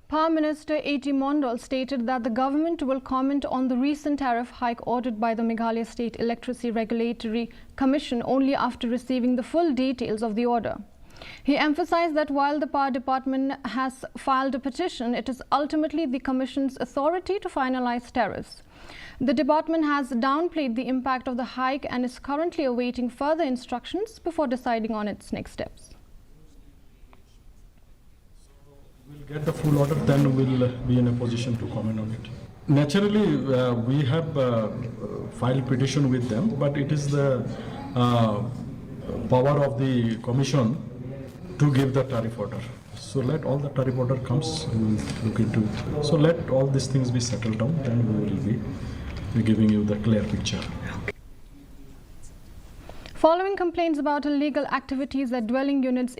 Prime Minister A.T. Mondal stated that the government will comment on the recent tariff hike ordered by the Meghalaya State Electricity Regulatory Commission only after receiving the full details of the order. He emphasized that while the Power Department has filed a petition, it is ultimately the Commission's authority to finalize tariffs. The department has downplayed the impact of the hike and is currently awaiting further instructions before deciding on its next steps. We'll get the full order, then we'll be in a position to comment on it. Naturally, we have filed petition with them, but it is the power of the Commission to give the tariff order. So let all the tariff order comes, we will look into it. So let all these things be settled down, then we will be giving you the clear picture. Following complaints about illegal activities at dwelling units in